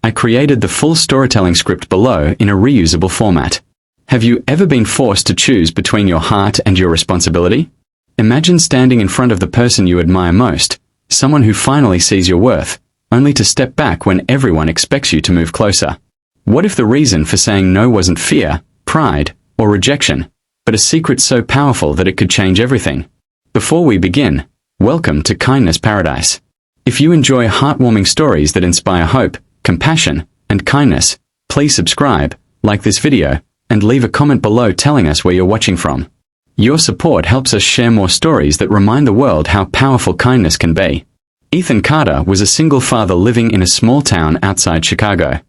I created the full storytelling script below in a reusable format. Have you ever been forced to choose between your heart and your responsibility? Imagine standing in front of the person you admire most, someone who finally sees your worth, only to step back when everyone expects you to move closer. What if the reason for saying no wasn't fear, pride, or rejection, but a secret so powerful that it could change everything? Before we begin, welcome to Kindness Paradise. If you enjoy heartwarming stories that inspire hope, compassion, and kindness, please subscribe, like this video, and leave a comment below telling us where you're watching from. Your support helps us share more stories that remind the world how powerful kindness can be. Ethan Carter was a single father living in a small town outside Chicago.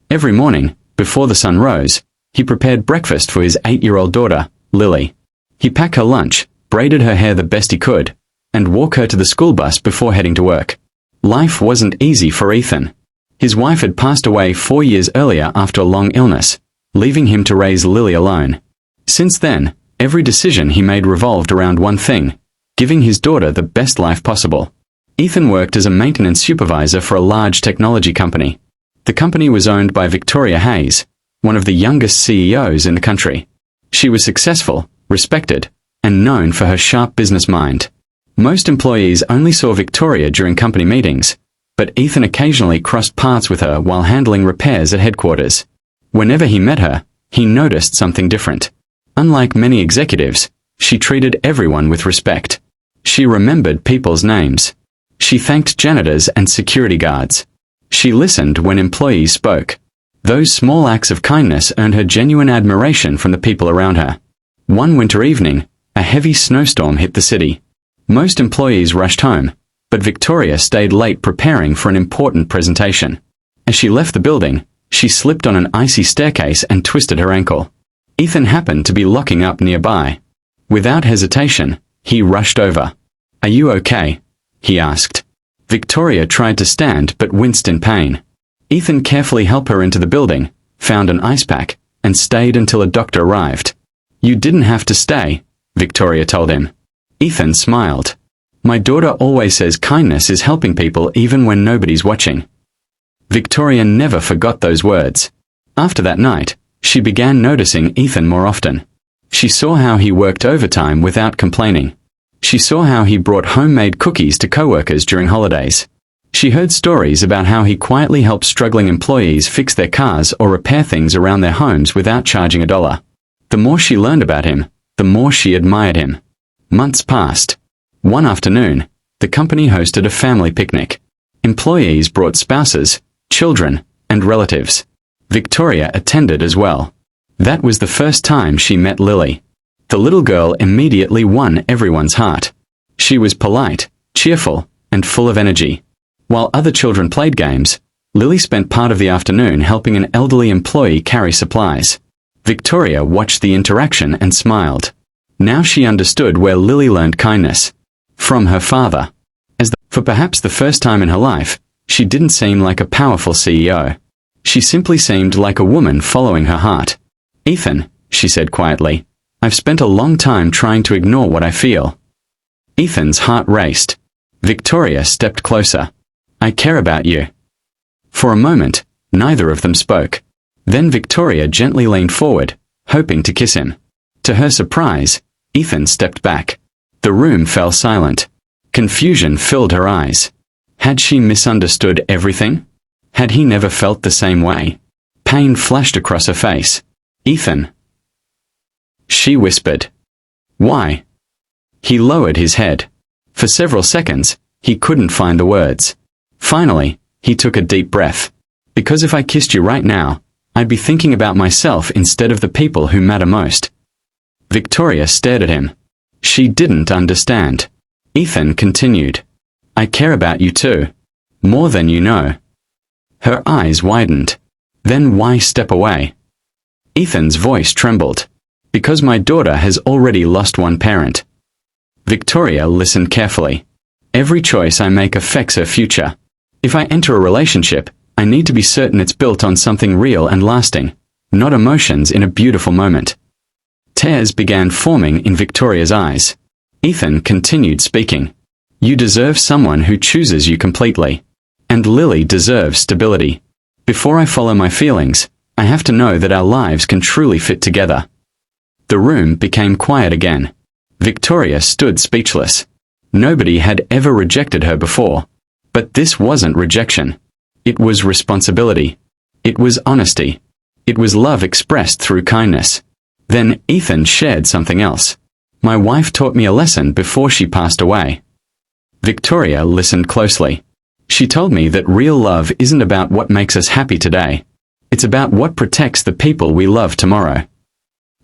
Every morning, before the sun rose, he prepared breakfast for his 8-year-old daughter, Lily. He packed her lunch, braided her hair the best he could, and walked her to the school bus before heading to work. Life wasn't easy for Ethan. His wife had passed away 4 years earlier after a long illness, leaving him to raise Lily alone. Since then, every decision he made revolved around one thing: giving his daughter the best life possible. Ethan worked as a maintenance supervisor for a large technology company. The company was owned by Victoria Hayes, one of the youngest CEOs in the country. She was successful, respected, and known for her sharp business mind. Most employees only saw Victoria during company meetings, but Ethan occasionally crossed paths with her while handling repairs at headquarters. Whenever he met her, he noticed something different. Unlike many executives, she treated everyone with respect. She remembered people's names. She thanked janitors and security guards. She listened when employees spoke. Those small acts of kindness earned her genuine admiration from the people around her. One winter evening, a heavy snowstorm hit the city. Most employees rushed home, but Victoria stayed late preparing for an important presentation. As she left the building, she slipped on an icy staircase and twisted her ankle. Ethan happened to be locking up nearby. Without hesitation, he rushed over. "Are you okay?" he asked. Victoria tried to stand but winced in pain. Ethan carefully helped her into the building, found an ice pack, and stayed until a doctor arrived. "You didn't have to stay," Victoria told him. Ethan smiled. "My daughter always says kindness is helping people even when nobody's watching." Victoria never forgot those words. After that night, she began noticing Ethan more often. She saw how he worked overtime without complaining. She saw how he brought homemade cookies to coworkers during holidays. She heard stories about how he quietly helped struggling employees fix their cars or repair things around their homes without charging $1. The more she learned about him, the more she admired him. Months passed. One afternoon, the company hosted a family picnic. Employees brought spouses, children, and relatives. Victoria attended as well. That was the first time she met Lily. The little girl immediately won everyone's heart. She was polite, cheerful, and full of energy. While other children played games, Lily spent part of the afternoon helping an elderly employee carry supplies. Victoria watched the interaction and smiled. Now she understood where Lily learned kindness. From her father. For perhaps the first time in her life, she didn't seem like a powerful CEO. She simply seemed like a woman following her heart. "Ethan," she said quietly, "I've spent a long time trying to ignore what I feel." Ethan's heart raced. Victoria stepped closer. "I care about you." For a moment, neither of them spoke. Then Victoria gently leaned forward, hoping to kiss him. To her surprise, Ethan stepped back. The room fell silent. Confusion filled her eyes. Had she misunderstood everything? Had he never felt the same way? Pain flashed across her face. "Ethan," she whispered. "Why?" He lowered his head. For several seconds, he couldn't find the words. Finally, he took a deep breath. "Because if I kissed you right now, I'd be thinking about myself instead of the people who matter most." Victoria stared at him. She didn't understand. Ethan continued. "I care about you too. More than you know." Her eyes widened. "Then why step away?" Ethan's voice trembled. "Because my daughter has already lost one parent." Victoria listened carefully. "Every choice I make affects her future. If I enter a relationship, I need to be certain it's built on something real and lasting, not emotions in a beautiful moment." Tears began forming in Victoria's eyes. Ethan continued speaking. "You deserve someone who chooses you completely. And Lily deserves stability. Before I follow my feelings, I have to know that our lives can truly fit together. The room became quiet again. Victoria stood speechless. Nobody had ever rejected her before. But this wasn't rejection. It was responsibility. It was honesty. It was love expressed through kindness. Then Ethan shared something else. My wife taught me a lesson before she passed away. Victoria listened closely. She told me that real love isn't about what makes us happy today. It's about what protects the people we love tomorrow.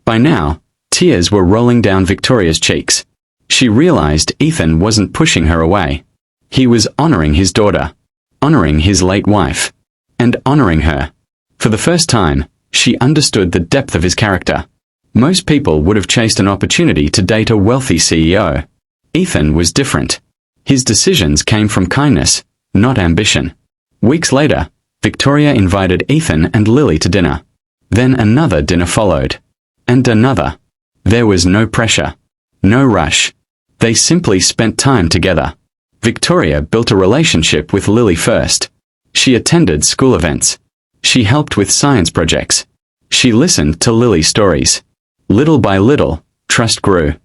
By now, tears were rolling down Victoria's cheeks. She realized Ethan wasn't pushing her away. He was honoring his daughter, honoring his late wife, and honoring her. For the first time, she understood the depth of his character. Most people would have chased an opportunity to date a wealthy CEO. Ethan was different. His decisions came from kindness, not ambition. Weeks later, Victoria invited Ethan and Lily to dinner. Then another dinner followed. And another. There was no pressure. No rush. They simply spent time together. Victoria built a relationship with Lily first. She attended school events. She helped with science projects. She listened to Lily's stories. Little by little, trust grew.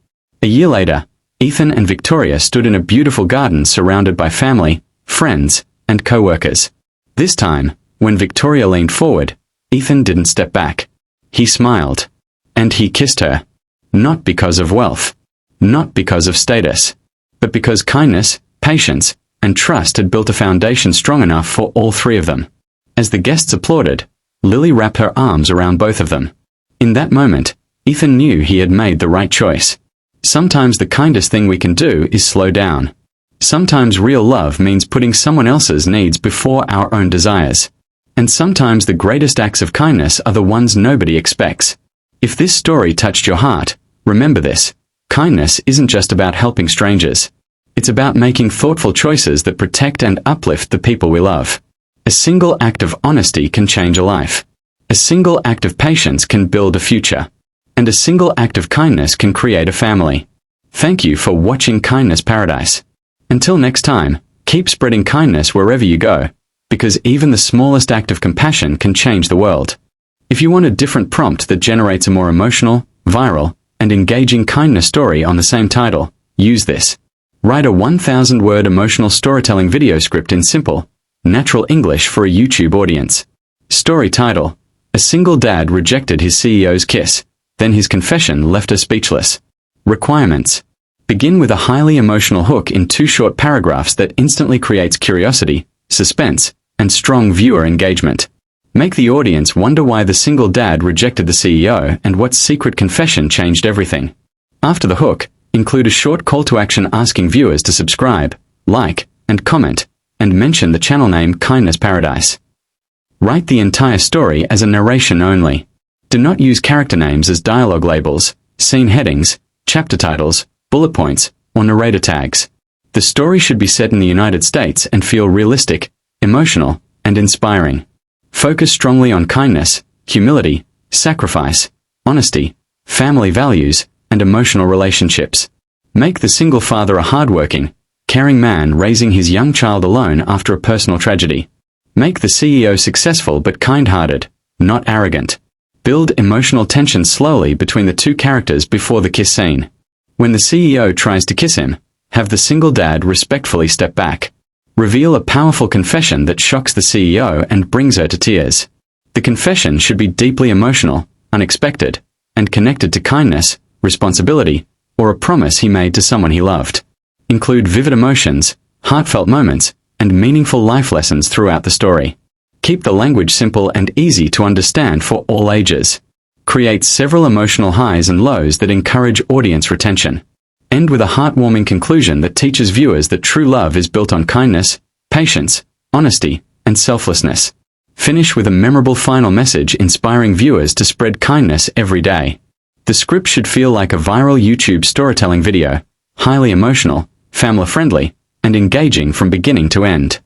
A year later, Ethan and Victoria stood in a beautiful garden surrounded by family, friends, and co-workers. This time, when Victoria leaned forward, Ethan didn't step back. He smiled. And he kissed her. Not because of wealth. Not because of status. But because kindness, patience, and trust had built a foundation strong enough for all three of them. As the guests applauded, Lily wrapped her arms around both of them. In that moment, Ethan knew he had made the right choice. Sometimes the kindest thing we can do is slow down. Sometimes real love means putting someone else's needs before our own desires. And sometimes the greatest acts of kindness are the ones nobody expects. If this story touched your heart, remember this. Kindness isn't just about helping strangers. It's about making thoughtful choices that protect and uplift the people we love. A single act of honesty can change a life. A single act of patience can build a future. And a single act of kindness can create a family. Thank you for watching Kindness Paradise. Until next time, keep spreading kindness wherever you go, because even the smallest act of compassion can change the world. If you want a different prompt that generates a more emotional, viral, and engaging kindness story on the same title, use this. Write a 1,000-word emotional storytelling video script in simple, natural English for a YouTube audience. Story title: A single dad rejected his CEO's kiss. Then his confession left her speechless. Requirements: begin with a highly emotional hook in 2 short paragraphs that instantly creates curiosity, suspense, and strong viewer engagement. Make the audience wonder why the single dad rejected the CEO and what secret confession changed everything. After the hook, include a short call to action asking viewers to subscribe, like, and comment, and mention the channel name Kindness Paradise. Write the entire story as a narration only. Do not use character names as dialogue labels, scene headings, chapter titles, bullet points, or narrator tags. The story should be set in the United States and feel realistic, emotional, and inspiring. Focus strongly on kindness, humility, sacrifice, honesty, family values, and emotional relationships. Make the single father a hardworking, caring man raising his young child alone after a personal tragedy. Make the CEO successful but kind-hearted, not arrogant. Build emotional tension slowly between the 2 characters before the kiss scene. When the CEO tries to kiss him, have the single dad respectfully step back. Reveal a powerful confession that shocks the CEO and brings her to tears. The confession should be deeply emotional, unexpected, and connected to kindness, responsibility, or a promise he made to someone he loved. Include vivid emotions, heartfelt moments, and meaningful life lessons throughout the story. Keep the language simple and easy to understand for all ages. Create several emotional highs and lows that encourage audience retention. End with a heartwarming conclusion that teaches viewers that true love is built on kindness, patience, honesty, and selflessness. Finish with a memorable final message inspiring viewers to spread kindness every day. The script should feel like a viral YouTube storytelling video, highly emotional, family-friendly, and engaging from beginning to end.